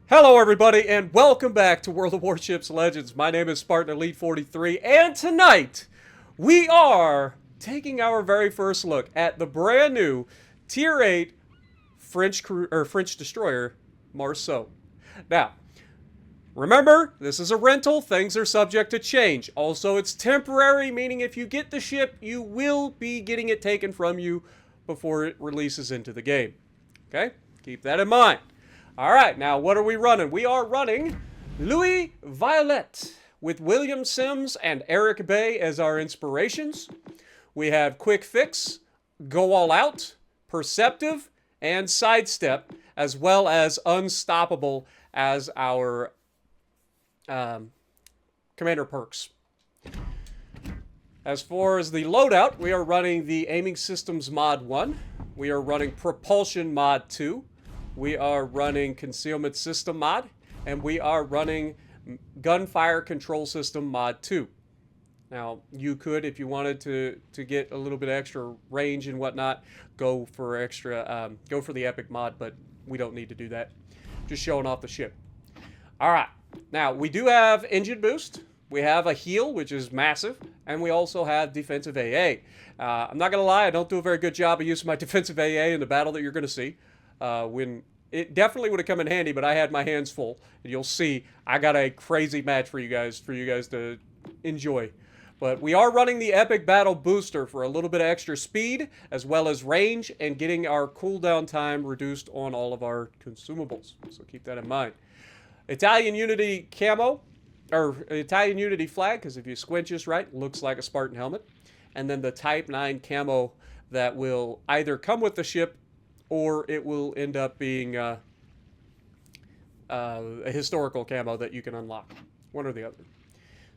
Hello, everybody, and welcome back to World of Warships Legends. My name is Spartan Elite 43, and tonight we are taking our very first look at the brand new Tier 8 French destroyer Marceau. Now, remember, this is a rental. Things are subject to change. Also, it's temporary, meaning if you get the ship, you will be getting it taken from you before it releases into the game. Okay? Keep that in mind. All right, now what are we running? We are running Louis Violet with William Sims and Eric Bay as our inspirations. We have Quick Fix, Go All Out, Perceptive, and Sidestep, as well as Unstoppable as our commander perks. As far as the loadout, we are running the Aiming Systems Mod 1. We are running Propulsion Mod 2. We are running Concealment System Mod, and we are running Gunfire Control System Mod 2. Now, you could, if you wanted to get a little bit extra range and whatnot, go for the Epic Mod, but we don't need to do that. Just showing off the ship. All right. Now, we do have Engine Boost. We have a heal, which is massive, and we also have defensive AA. I'm not going to lie, I don't do a very good job of using my defensive AA in the battle that you're going to see. When it definitely would have come in handy, but I had my hands full, and you'll see I got a crazy match for you guys to enjoy. But we are running the Epic Battle Booster for a little bit of extra speed, as well as range, and getting our cooldown time reduced on all of our consumables. So keep that in mind. Italian Unity camo, or Italian Unity flag, because if you squint just right, looks like a Spartan helmet. And then the Type 9 camo that will either come with the ship or it will end up being a historical camo that you can unlock. One or the other.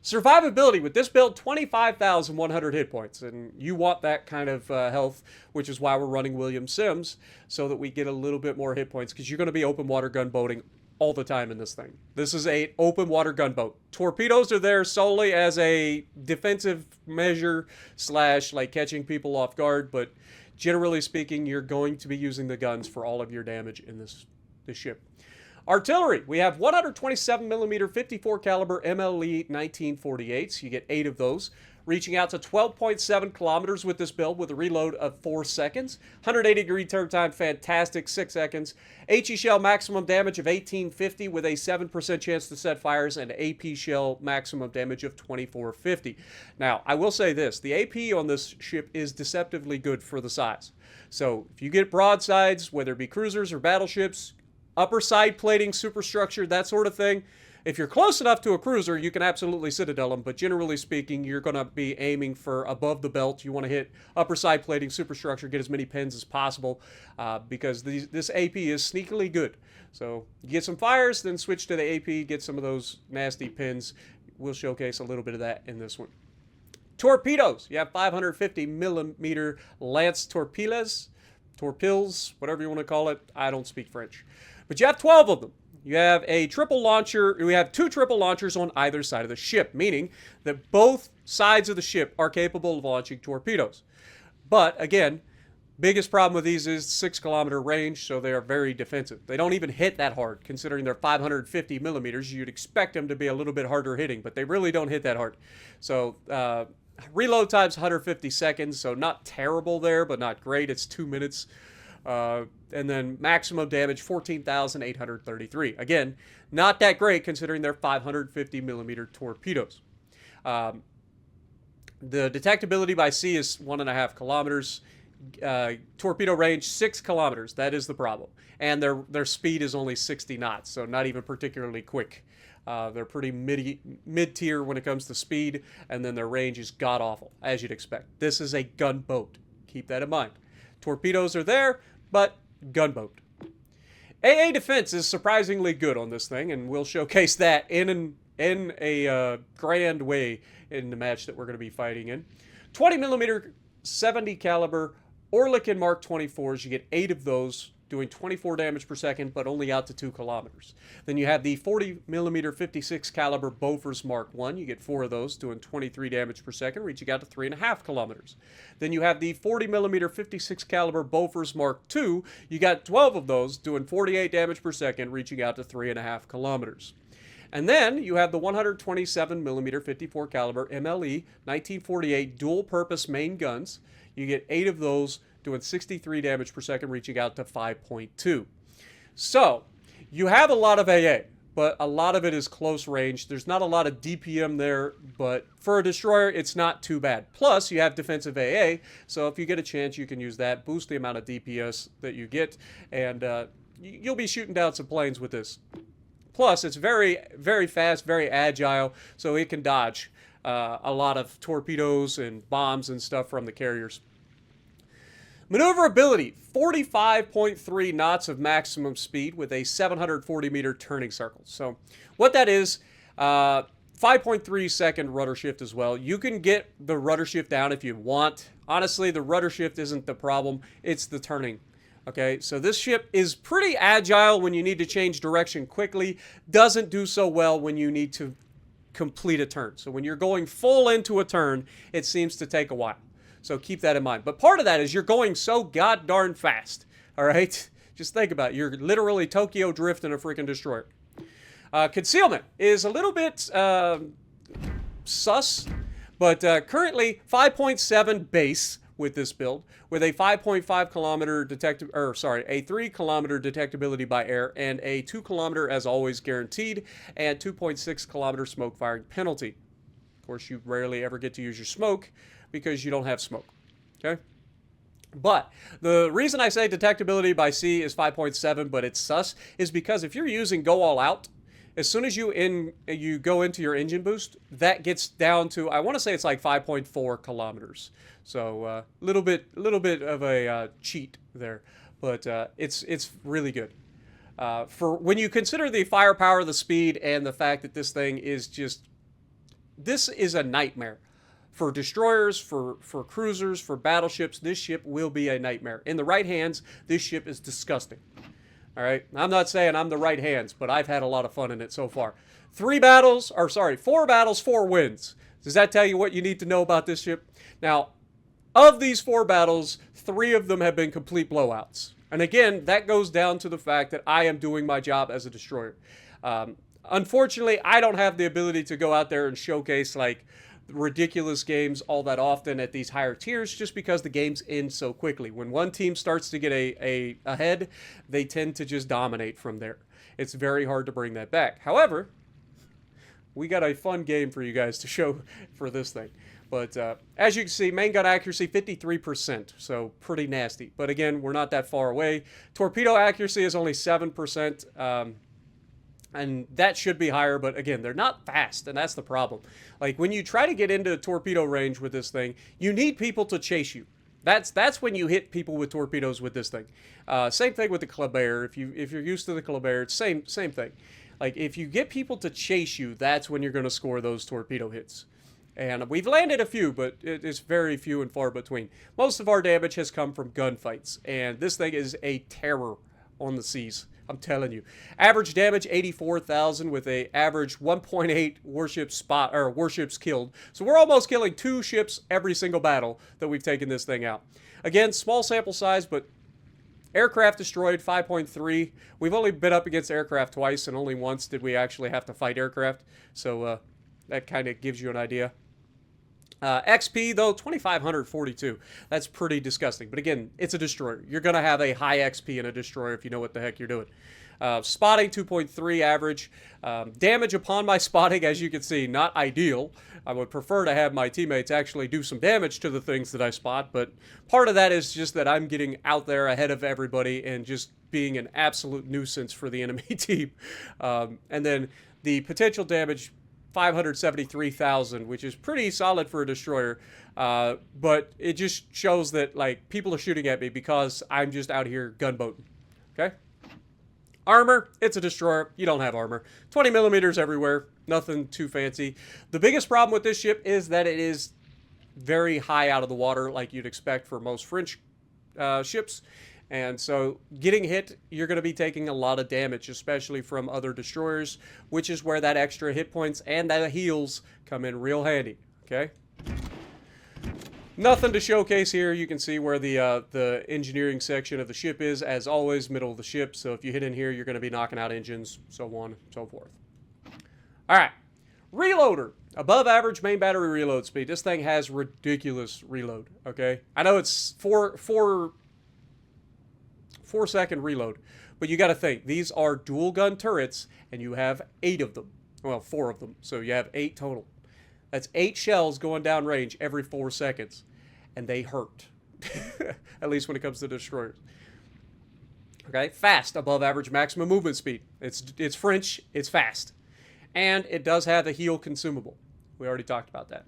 Survivability with this build, 25,100 hit points, and you want that kind of health, which is why we're running William Sims, so that we get a little bit more hit points, because you're going to be open water gunboating all the time in this thing. This is a open water gunboat. Torpedoes are there solely as a defensive measure / like catching people off guard, but generally speaking, you're going to be using the guns for all of your damage in this ship. Artillery, we have 127 millimeter 54 caliber MLE 1948s. You get 8 of those, reaching out to 12.7 kilometers with this build with a reload of 4 seconds. 180 degree turn time, fantastic, 6 seconds. HE shell maximum damage of 1850 with a 7% chance to set fires, and AP shell maximum damage of 2450. Now, I will say this, the AP on this ship is deceptively good for the size. So if you get broadsides, whether it be cruisers or battleships, upper side plating, superstructure, that sort of thing. If you're close enough to a cruiser, you can absolutely citadel them, but generally speaking, you're going to be aiming for above the belt. You want to hit upper side plating, superstructure, get as many pins as possible, because this AP is sneakily good. So you get some fires, then switch to the AP, get some of those nasty pins. We'll showcase a little bit of that in this one. Torpedoes. You have 550 millimeter Lance torpilles, whatever you want to call it. I don't speak French. But you have 12 of them. You have a triple launcher. We have 2 triple launchers on either side of the ship, meaning that both sides of the ship are capable of launching torpedoes. But again, biggest problem with these is 6-kilometer range, so they are very defensive. They don't even hit that hard, considering they're 550 millimeters. You'd expect them to be a little bit harder hitting, but they really don't hit that hard. So reload time's 150 seconds, so not terrible there, but not great. It's 2 minutes. And then maximum damage 14,833. Again, not that great considering they're 550 millimeter torpedoes. The detectability by sea is 1.5 kilometers. Torpedo range 6 kilometers. That is the problem. And their speed is only 60 knots, so not even particularly quick. They're pretty mid-tier when it comes to speed, and then their range is god-awful, as you'd expect. This is a gunboat. Keep that in mind. Torpedoes are there, but gunboat. AA defense is surprisingly good on this thing, and we'll showcase that in a grand way in the match that we're going to be fighting in. 20 millimeter 70 caliber Oerlikon Mark 24s. You get 8 of those doing 24 damage per second, but only out to 2 kilometers. Then you have the 40 millimeter 56 caliber Bofors Mark I. You get 4 of those, doing 23 damage per second, reaching out to 3.5 kilometers. Then you have the 40 millimeter 56 caliber Bofors Mark II. You got 12 of those, doing 48 damage per second, reaching out to 3.5 kilometers. And then you have the 127 millimeter 54 caliber MLE 1948 dual purpose main guns. You get 8 of those, doing 63 damage per second, reaching out to 5.2. So you have a lot of AA, but a lot of it is close range. There's not a lot of DPM there, but for a destroyer, it's not too bad. Plus, you have defensive AA, so if you get a chance, you can use that, boost the amount of DPS that you get, and you'll be shooting down some planes with this. Plus, it's very, very fast, very agile, so it can dodge a lot of torpedoes and bombs and stuff from the carriers. Maneuverability, 45.3 knots of maximum speed with a 740 meter turning circle. So what that is, 5.3 second rudder shift as well. You can get the rudder shift down if you want. Honestly, the rudder shift isn't the problem, it's the turning. Okay, so this ship is pretty agile when you need to change direction quickly, doesn't do so well when you need to complete a turn. So when you're going full into a turn, it seems to take a while. So keep that in mind. But part of that is you're going so god darn fast, all right? Just think about it. You're literally Tokyo drifting a freaking destroyer. Concealment is a little bit sus, but currently 5.7 base with this build, with a 5.5 kilometer a 3 kilometer detectability by air, and a 2 kilometer as always guaranteed, and 2.6 kilometer smoke firing penalty. Of course, you rarely ever get to use your smoke because you don't have smoke. Okay? But the reason I say detectability by sea is 5.7, but it's sus, is because if you're using go all out, as soon as you go into your engine boost, that gets down to, I want to say it's like 5.4 kilometers. So a little bit of a cheat there, but it's really good. For when you consider the firepower, the speed, and the fact that this thing is this is a nightmare. For destroyers, for cruisers, for battleships, this ship will be a nightmare. In the right hands, this ship is disgusting. All right, I'm not saying I'm the right hands, but I've had a lot of fun in it so far. 4 battles, 4 wins. Does that tell you what you need to know about this ship? Now, of these 4 battles, 3 of them have been complete blowouts. And again, that goes down to the fact that I am doing my job as a destroyer. Unfortunately, I don't have the ability to go out there and showcase like ridiculous games all that often at these higher tiers, just because the games end so quickly. When one team starts to get ahead, they tend to just dominate from there. It's very hard to bring that back. However, we got a fun game for you guys to show for this thing. But as you can see, main gun accuracy 53%, so pretty nasty. But again, we're not that far away. Torpedo accuracy is only 7%. And that should be higher, but again, they're not fast, and that's the problem. Like, when you try to get into torpedo range with this thing, you need people to chase you. That's when you hit people with torpedoes with this thing. Same thing with the Kleber. If you're used to the Kleber, it's same thing. Like, if you get people to chase you, that's when you're going to score those torpedo hits. And we've landed a few, but it's very few and far between. Most of our damage has come from gunfights, and this thing is a terror on the seas. I'm telling you. Average damage 84,000 with a average 1.8 warships killed. So we're almost killing 2 ships every single battle that we've taken this thing out. Again, small sample size, but aircraft destroyed 5.3. We've only been up against aircraft twice, and only once did we actually have to fight aircraft. So that kind of gives you an idea. XP, though, 2,542. That's pretty disgusting. But again, it's a destroyer. You're going to have a high XP in a destroyer if you know what the heck you're doing. Spotting, 2.3 average. Damage upon my spotting, as you can see, not ideal. I would prefer to have my teammates actually do some damage to the things that I spot. But part of that is just that I'm getting out there ahead of everybody and just being an absolute nuisance for the enemy team. And then the potential damage, 573,000, which is pretty solid for a destroyer, but it just shows that like people are shooting at me because I'm just out here gunboating. Okay. Armor, it's a destroyer. You don't have armor. 20 millimeters everywhere. Nothing too fancy. The biggest problem with this ship is that it is very high out of the water, like you'd expect for most French ships. And so getting hit, you're going to be taking a lot of damage, especially from other destroyers, which is where that extra hit points and that heals come in real handy, okay? Nothing to showcase here. You can see where the engineering section of the ship is, as always, middle of the ship. So if you hit in here, you're going to be knocking out engines, so on and so forth. All right. Reloader. Above average main battery reload speed. This thing has ridiculous reload, okay? I know it's 4-second reload, but you got to think, these are dual gun turrets, and you have 8 of them. Well, 4 of them, so you have 8 total. That's 8 shells going down range every 4 seconds, and they hurt. At least when it comes to destroyers. Okay, fast, above average maximum movement speed. It's French, it's fast. And it does have a heal consumable. We already talked about that.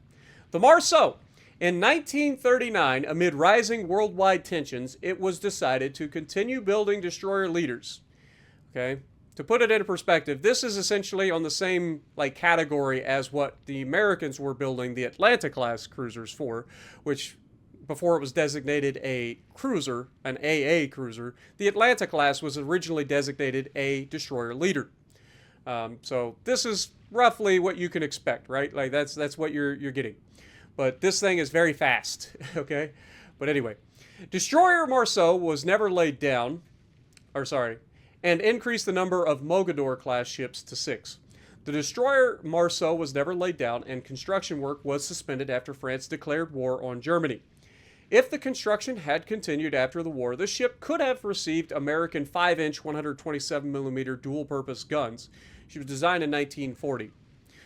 The Marceau. In 1939, amid rising worldwide tensions, it was decided to continue building destroyer leaders. Okay? To put it into perspective, this is essentially on the same category as what the Americans were building the Atlanta-class cruisers for, which before it was designated a cruiser, an AA cruiser, the Atlanta-class was originally designated a destroyer leader. So this is roughly what you can expect, right? Like that's what you're getting. But this thing is very fast, okay? But anyway, Destroyer Marceau was never laid down, and increased the number of Mogador-class ships to 6. The Destroyer Marceau was never laid down, and construction work was suspended after France declared war on Germany. If the construction had continued after the war, the ship could have received American 5-inch 127mm dual-purpose guns. She was designed in 1940.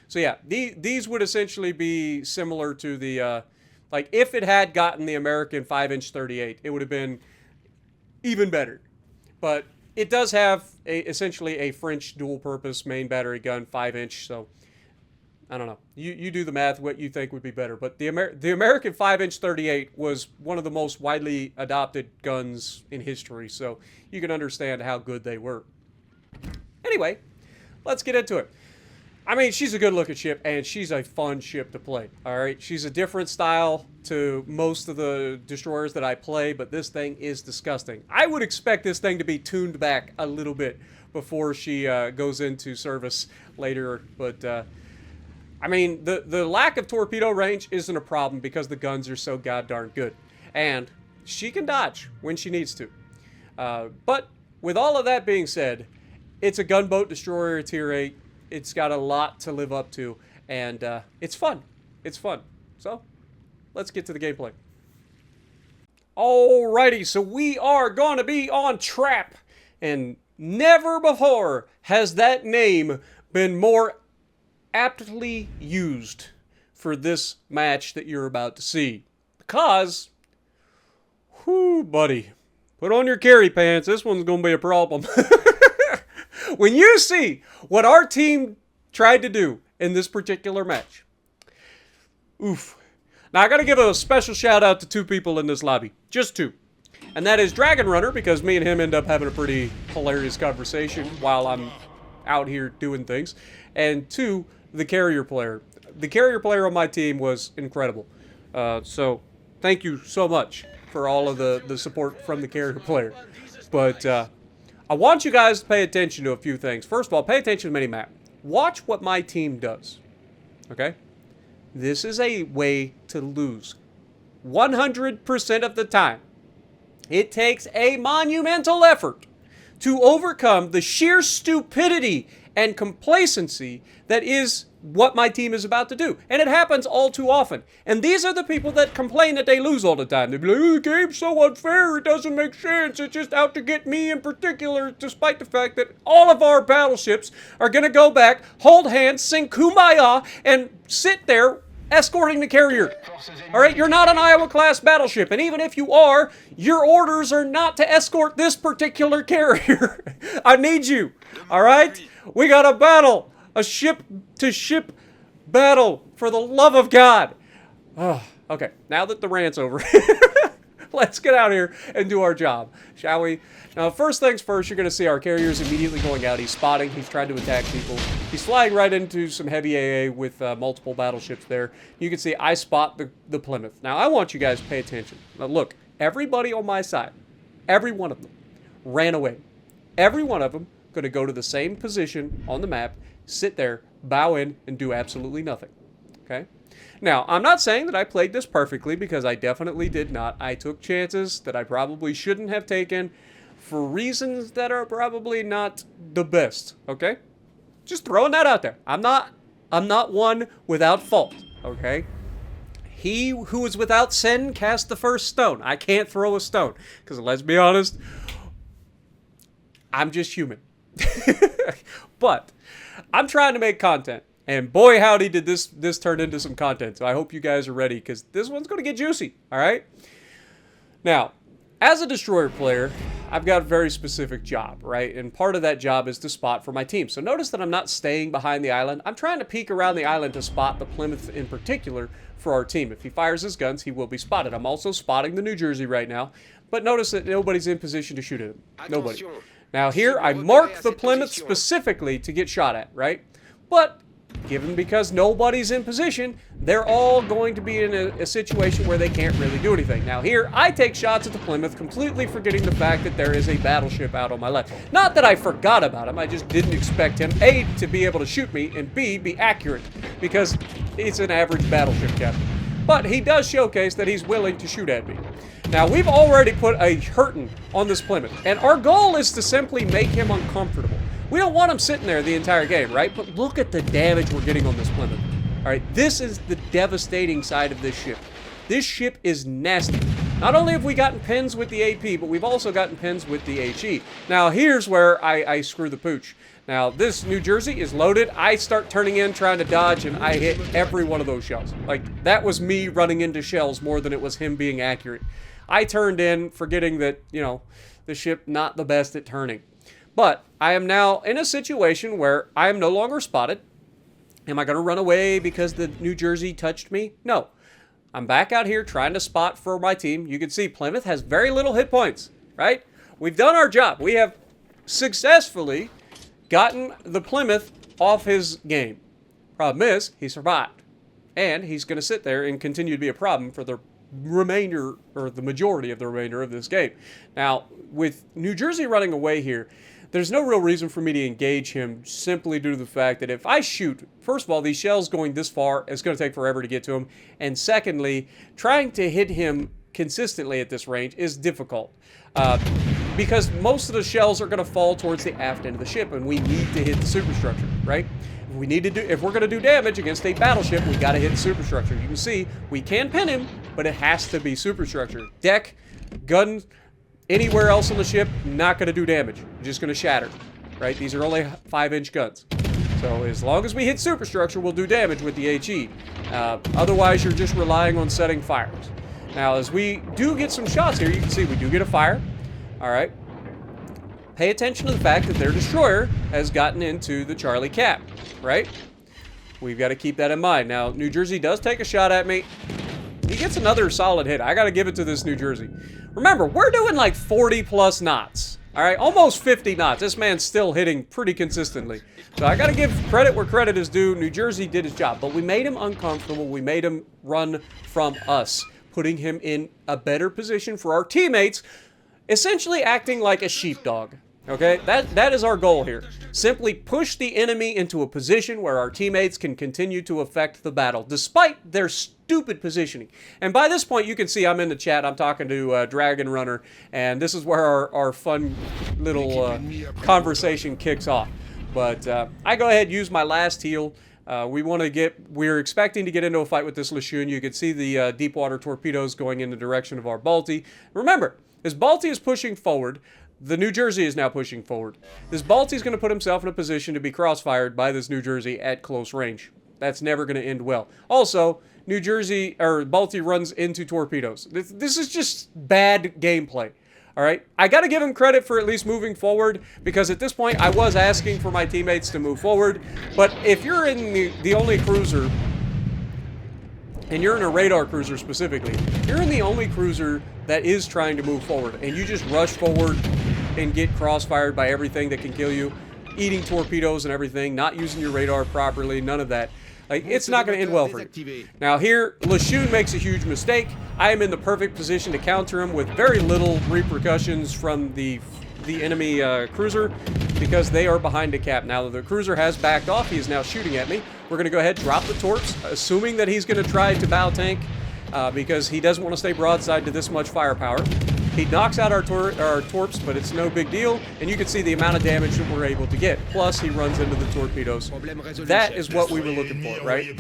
So yeah, these would essentially be similar to the, if it had gotten the American 5-inch 38, it would have been even better. But it does have essentially a French dual-purpose main battery gun, 5-inch, so I don't know. You do the math, what you think would be better. But the American 5-inch 38 was one of the most widely adopted guns in history, so you can understand how good they were. Anyway, let's get into it. I mean, she's a good-looking ship, and she's a fun ship to play, all right? She's a different style to most of the destroyers that I play, but this thing is disgusting. I would expect this thing to be tuned back a little bit before she goes into service later, but, I mean, the lack of torpedo range isn't a problem because the guns are so goddamn good, and she can dodge when she needs to. But with all of that being said, it's a gunboat destroyer tier 8. It's got a lot to live up to, and it's fun. It's fun. So, let's get to the gameplay. Alrighty, so we are going to be on Trap, and never before has that name been more aptly used for this match that you're about to see. Because, whoo, buddy, put on your carry pants. This one's going to be a problem. When you see what our team tried to do in this particular match, oof. Now, I got to give a special shout out to 2 people in this lobby. Just 2. And that is Dragon Runner, because me and him end up having a pretty hilarious conversation while I'm out here doing things. And 2, the carrier player. The carrier player on my team was incredible. So, thank you so much for all of the support from the carrier player. But, I want you guys to pay attention to a few things. First of all, pay attention to minimap. Watch what my team does. Okay? This is a way to lose. 100% of the time. It takes a monumental effort to overcome the sheer stupidity and complacency that is what my team is about to do. And it happens all too often. And these are the people that complain that they lose all the time. They be like, oh, the game's so unfair, it doesn't make sense, it's just out to get me in particular, despite the fact that all of our battleships are going to go back, hold hands, sing Kumbaya, and sit there escorting the carrier. Alright, you're not an Iowa-class battleship, and even if you are, your orders are not to escort this particular carrier. I need you. Alright? We got a battle. A ship-to-ship battle, for the love of God. Oh, okay, now that the rant's over, let's get out here and do our job, shall we? Now, first things first, you're going to see our carriers immediately going out. He's spotting. He's trying to attack people. He's flying right into some heavy AA with multiple battleships there. You can see I spot the Plymouth. Now, I want you guys to pay attention. Now, look, everybody on my side, every one of them ran away. Every one of them going to go to the same position on the map, sit there, bow in, and do absolutely nothing. Okay? Now, I'm not saying that I played this perfectly, because I definitely did not. I took chances that I probably shouldn't have taken for reasons that are probably not the best. Okay? Just throwing that out there. I'm not one without fault. Okay? He who is without sin cast the first stone. I can't throw a stone, because let's be honest, I'm just human. But I'm trying to make content, and boy howdy did this turn into some content. So I hope you guys are ready, because this one's going to get juicy. All right. Now, as a destroyer player, I've got a very specific job, right? And part of that job is to spot for my team. So notice that I'm not staying behind the island. I'm trying to peek around the island to spot the Plymouth in particular for our team. If he fires his guns, he will be spotted. I'm also spotting the New Jersey right now, but notice that nobody's in position to shoot at him. Nobody. Now here, I marked the Plymouth specifically to get shot at, right? But given because nobody's in position, they're all going to be in a situation where they can't really do anything. Now here, I take shots at the Plymouth, completely forgetting the fact that there is a battleship out on my left. Not that I forgot about him, I just didn't expect him, A, to be able to shoot me, and B, be accurate, because it's an average battleship captain. But he does showcase that he's willing to shoot at me. Now, we've already put a hurtin' on this Plymouth, and our goal is to simply make him uncomfortable. We don't want him sitting there the entire game, right? But look at the damage we're getting on this Plymouth. All right, this is the devastating side of this ship. This ship is nasty. Not only have we gotten pins with the AP, but we've also gotten pins with the HE. Now, here's where I screw the pooch. Now, this New Jersey is loaded. I start turning in, trying to dodge, and I hit every one of those shells. Like, that was me running into shells more than it was him being accurate. I turned in, forgetting that, you know, the ship not the best at turning. But I am now in a situation where I am no longer spotted. Am I going to run away because the New Jersey touched me? No. I'm back out here trying to spot for my team. You can see Plymouth has very little hit points, right? We've done our job. We have successfully gotten the Plymouth off his game. Problem is, he survived. And he's going to sit there and continue to be a problem for the remainder, or the majority of the remainder of this game. Now, with New Jersey running away here, there's no real reason for me to engage him, simply due to the fact that if I shoot, first of all, these shells going this far, it's going to take forever to get to him. And secondly, trying to hit him consistently at this range is difficult. Because most of the shells are going to fall towards the aft end of the ship, and we need to hit the superstructure, right? If we're going to do damage against a battleship, we got to hit the superstructure. You can see we can pin him, but it has to be superstructure. Deck, gun, anywhere else on the ship, not going to do damage. Just going to shatter, right? These are only 5-inch guns. So as long as we hit superstructure, we'll do damage with the HE. Otherwise, you're just relying on setting fires. Now, as we do get some shots here, you can see we do get a fire. All right. Pay attention to the fact that their destroyer has gotten into the Charlie Cap, right? We've got to keep that in mind. Now, New Jersey does take a shot at me. He gets another solid hit. I got to give it to this New Jersey. Remember, we're doing like 40-plus knots. All right, almost 50 knots. This man's still hitting pretty consistently. So I got to give credit where credit is due. New Jersey did his job, but we made him uncomfortable. We made him run from us, putting him in a better position for our teammates, essentially acting like a sheepdog. Okay, that is our goal here. Simply push the enemy into a position where our teammates can continue to affect the battle, despite their stupid positioning. And by this point, you can see I'm in the chat. I'm talking to Dragon Runner, and this is where our fun little conversation kicks off. But I go ahead and use my last heal. We're expecting to get into a fight with this Lashun. You can see the deep water torpedoes going in the direction of our Balti. Remember, as Balti is pushing forward, the New Jersey is now pushing forward. This Balti is going to put himself in a position to be crossfired by this New Jersey at close range. That's never going to end well. Also, Balti runs into torpedoes. This is just bad gameplay. All right, I got to give him credit for at least moving forward, because at this point I was asking for my teammates to move forward. But if you're in the only cruiser, and you're in a radar cruiser specifically, you're in the only cruiser that is trying to move forward, and you just rush forward and get crossfired by everything that can kill you, eating torpedoes and everything, not using your radar properly, none of that. Like, it's not going to end well for you. Now here, LeShun makes a huge mistake. I am in the perfect position to counter him with very little repercussions from the enemy cruiser because they are behind a cap. Now the cruiser has backed off. He is now shooting at me. We're going to go ahead, drop the torps, assuming that he's going to try to bow tank because he doesn't want to stay broadside to this much firepower. He knocks out our torps, but it's no big deal, and you can see the amount of damage that we're able to get. Plus, he runs into the torpedoes. That is what we were looking for, right?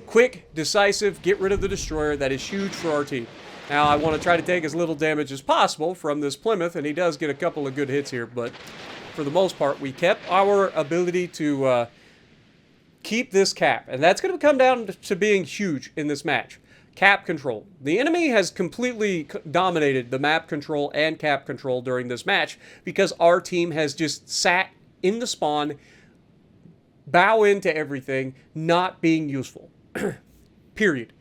Quick, decisive, get rid of the destroyer. That is huge for our team. Now, I want to try to take as little damage as possible from this Plymouth, and he does get a couple of good hits here, but for the most part, we kept our ability to keep this cap, and that's going to come down to being huge in this match. Cap control. The enemy has completely dominated the map control and cap control during this match because our team has just sat in the spawn, bow into everything, not being useful. Period.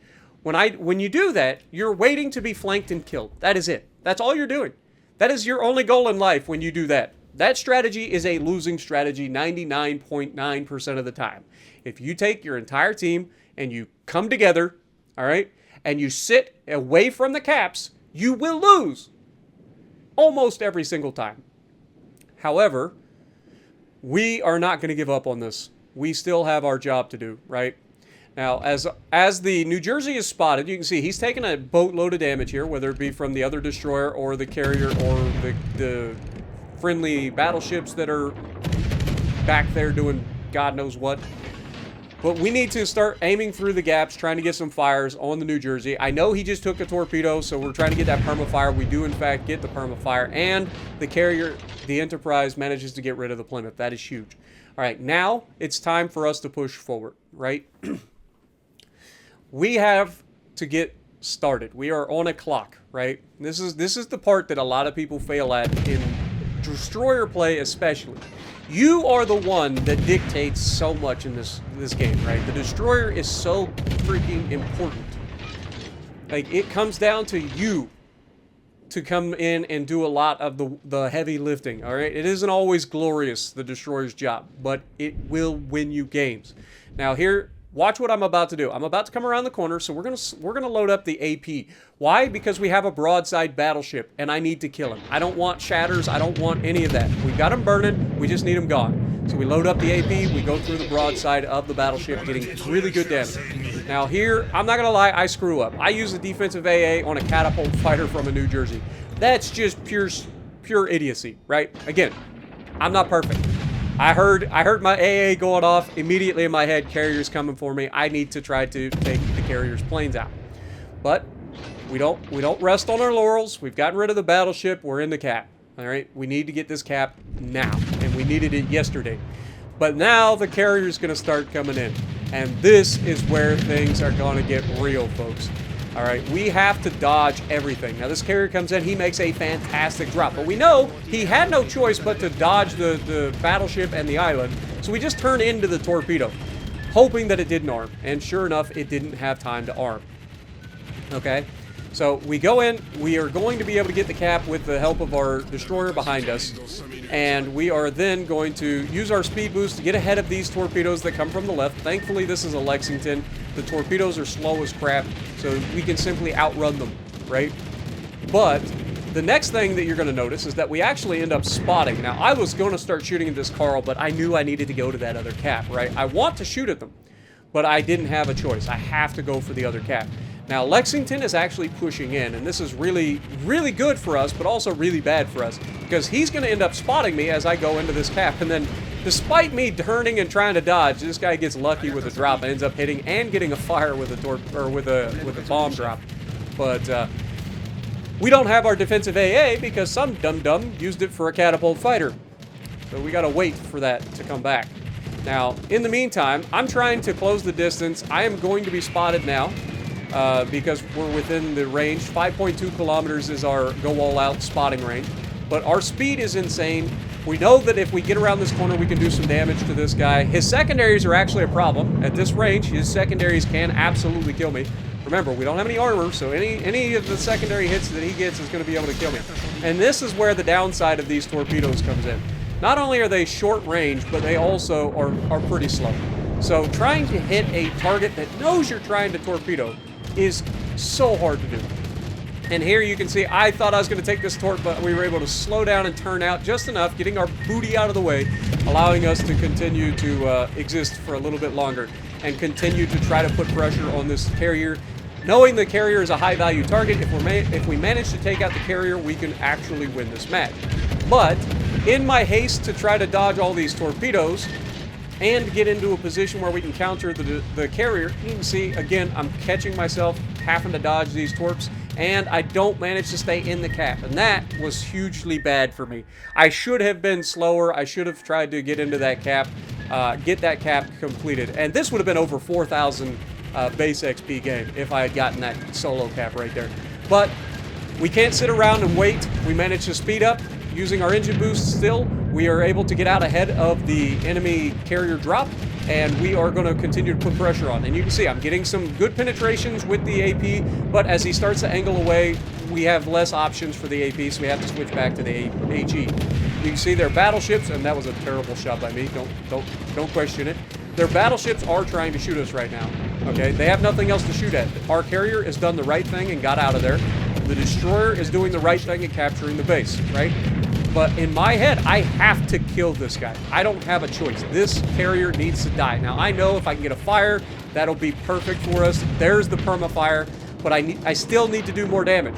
When you do that, you're waiting to be flanked and killed. That is it. That's all you're doing. That is your only goal in life when you do that. That strategy is a losing strategy 99.9% of the time. If you take your entire team and you come together, all right, and you sit away from the caps, you will lose almost every single time. However, we are not going to give up on this. We still have our job to do, right? Now, as the New Jersey is spotted, you can see he's taking a boatload of damage here, whether it be from the other destroyer or the carrier or the friendly battleships that are back there doing God knows what. But we need to start aiming through the gaps, trying to get some fires on the New Jersey. I know he just took a torpedo, so we're trying to get that perma-fire. We do, in fact, get the perma-fire. And the carrier, the Enterprise, manages to get rid of the Plymouth. That is huge. All right, now it's time for us to push forward, right? We have to get started. We are on a clock, right? This is the part that a lot of people fail at in destroyer play especially. You are the one that dictates so much in this game, right? The destroyer is so freaking important. Like, it comes down to you to come in and do a lot of the heavy lifting, all right? It isn't always glorious, the destroyer's job, but it will win you games. Now here, watch what I'm about to do. I'm about to come around the corner, so we're gonna load up the AP. Why? Because we have a broadside battleship, and I need to kill him. I don't want shatters. I don't want any of that. We've got him burning. We just need him gone. So we load up the AP. We go through the broadside of the battleship, getting really good damage. Now here, I'm not gonna lie, I screw up. I use a defensive AA on a catapult fighter from a New Jersey. That's just pure idiocy, right? Again, I'm not perfect. I heard my AA going off immediately in my head. Carrier's coming for me. I need to try to take the carrier's planes out. But we don't rest on our laurels. We've gotten rid of the battleship. We're in the cap. All right, we need to get this cap now, and we needed it yesterday. But now the carrier's going to start coming in, and this is where things are going to get real, folks. All right, we have to dodge everything. Now, this carrier comes in. He makes a fantastic drop. But we know he had no choice but to dodge the battleship and the island. So we just turned into the torpedo, hoping that it didn't arm. And sure enough, it didn't have time to arm. Okay, so we go in. We are going to be able to get the cap with the help of our destroyer behind us. And we are then going to use our speed boost to get ahead of these torpedoes that come from the left. Thankfully, this is a Lexington. The torpedoes are slow as crap, so we can simply outrun them, right? But the next thing that you're going to notice is that we actually end up spotting. Now, I was going to start shooting at this Carl, but I knew I needed to go to that other cap, right? I want to shoot at them, but I didn't have a choice. I have to go for the other cap. Now, Lexington is actually pushing in, and this is really, really good for us, but also really bad for us, because he's going to end up spotting me as I go into this cap, and then despite me turning and trying to dodge, this guy gets lucky with a drop and ends up hitting and getting a fire with a bomb drop. But we don't have our defensive AA because some dum-dum used it for a catapult fighter. So we got to wait for that to come back. Now, in the meantime, I'm trying to close the distance. I am going to be spotted now because we're within the range. 5.2 kilometers is our go-all-out spotting range. But our speed is insane. We know that if we get around this corner, we can do some damage to this guy. His secondaries are actually a problem. At this range, his secondaries can absolutely kill me. Remember, we don't have any armor, so any of the secondary hits that he gets is going to be able to kill me. And this is where the downside of these torpedoes comes in. Not only are they short range, but they also are pretty slow. So trying to hit a target that knows you're trying to torpedo is so hard to do. And here you can see I thought I was going to take this torp, but we were able to slow down and turn out just enough, getting our booty out of the way, allowing us to continue to exist for a little bit longer and continue to try to put pressure on this carrier. Knowing the carrier is a high-value target, if we manage to take out the carrier, we can actually win this match. But in my haste to try to dodge all these torpedoes and get into a position where we can counter the carrier, you can see, again, I'm catching myself having to dodge these torps, and I don't manage to stay in the cap, and that was hugely bad for me. I should have been slower. I should have tried to get into that cap, get that cap completed, and this would have been over 4,000 base XP game if I had gotten that solo cap right there. But we can't sit around and wait. We managed to speed up using our engine boost still. We are able to get out ahead of the enemy carrier drop, and we are going to continue to put pressure on. And you can see I'm getting some good penetrations with the AP, but as he starts to angle away, we have less options for the AP, so we have to switch back to the HE. You can see their battleships, and that was a terrible shot by me. Don't question it. Their battleships are trying to shoot us right now. Okay, they have nothing else to shoot at. Our carrier has done the right thing and got out of there. The destroyer is doing the right thing and capturing the base, right? But in my head, I have to kill this guy. I don't have a choice. This carrier needs to die. Now, I know if I can get a fire, that'll be perfect for us. There's the perma-fire, but I still need to do more damage.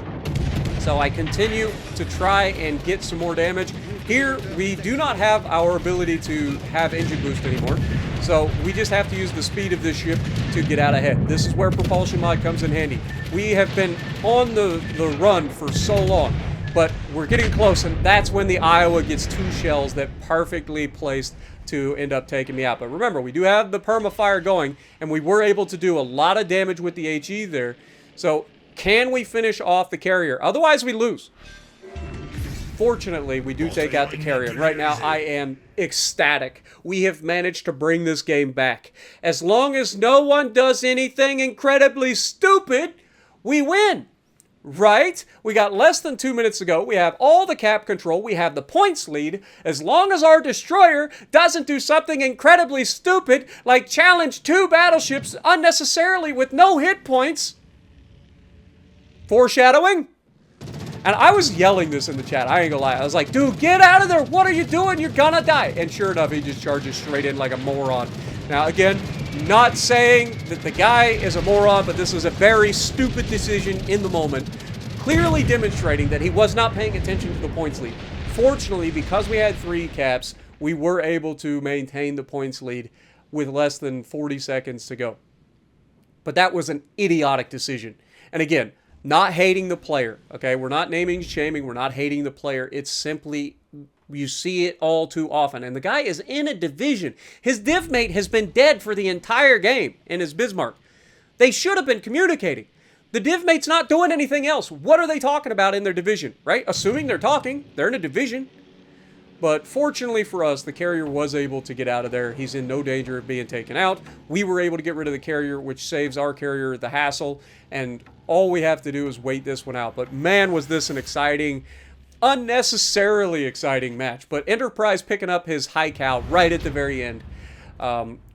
So I continue to try and get some more damage. Here, we do not have our ability to have engine boost anymore. So we just have to use the speed of this ship to get out ahead. This is where propulsion mod comes in handy. We have been on the run for so long, but we're getting close, and that's when the Iowa gets 2 shells that perfectly placed to end up taking me out. But remember, we do have the perma-fire going, and we were able to do a lot of damage with the HE there. So can we finish off the carrier? Otherwise, we lose. Fortunately, we do take out the carrier. Right now, I am ecstatic. We have managed to bring this game back. As long as no one does anything incredibly stupid, we win. Right? We got less than 2 minutes to go. We have all the cap control. We have the points lead. As long as our destroyer doesn't do something incredibly stupid, like challenge 2 battleships unnecessarily with no hit points. Foreshadowing? And I was yelling this in the chat. I ain't gonna lie. I was like, dude, get out of there. What are you doing? You're gonna die. And sure enough, he just charges straight in like a moron. Now, again, not saying that the guy is a moron, but this was a very stupid decision in the moment. Clearly demonstrating that he was not paying attention to the points lead. Fortunately, because we had 3 caps, we were able to maintain the points lead with less than 40 seconds to go. But that was an idiotic decision. And again, not hating the player, okay? We're not naming and shaming. We're not hating the player. It's simply, you see it all too often. And the guy is in a division. His div mate has been dead for the entire game in his Bismarck. They should have been communicating. The div mate's not doing anything else. What are they talking about in their division, right? Assuming they're talking. They're in a division. But fortunately for us, the carrier was able to get out of there. He's in no danger of being taken out. We were able to get rid of the carrier, which saves our carrier the hassle. And all we have to do is wait this one out. But man, was this an exciting, unnecessarily exciting match. But Enterprise picking up his high cal right at the very end,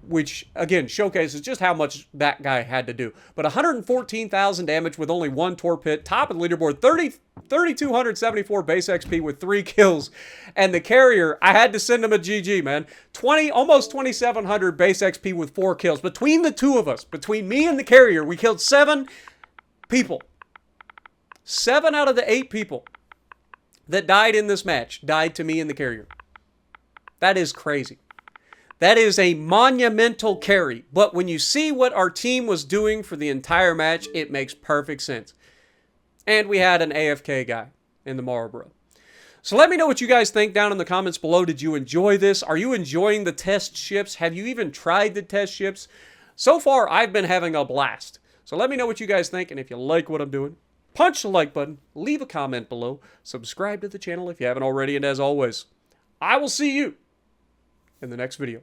which, again, showcases just how much that guy had to do. But 114,000 damage with only 1 torp hit, top of the leaderboard, 3,274 base XP with 3 kills. And the carrier, I had to send him a GG, man. Almost 2,700 base XP with 4 kills. Between the 2 of us, between me and the carrier, we killed 7 people. 7 out of the 8 people that died in this match died to me and the carrier. That is crazy. That is a monumental carry. But when you see what our team was doing for the entire match, it makes perfect sense. And we had an AFK guy in the Marlboro. So let me know what you guys think down in the comments below. Did you enjoy this? Are you enjoying the test ships? Have you even tried the test ships? So far, I've been having a blast. So let me know what you guys think. And if you like what I'm doing, punch the like button, leave a comment below, subscribe to the channel if you haven't already. And as always, I will see you in the next video.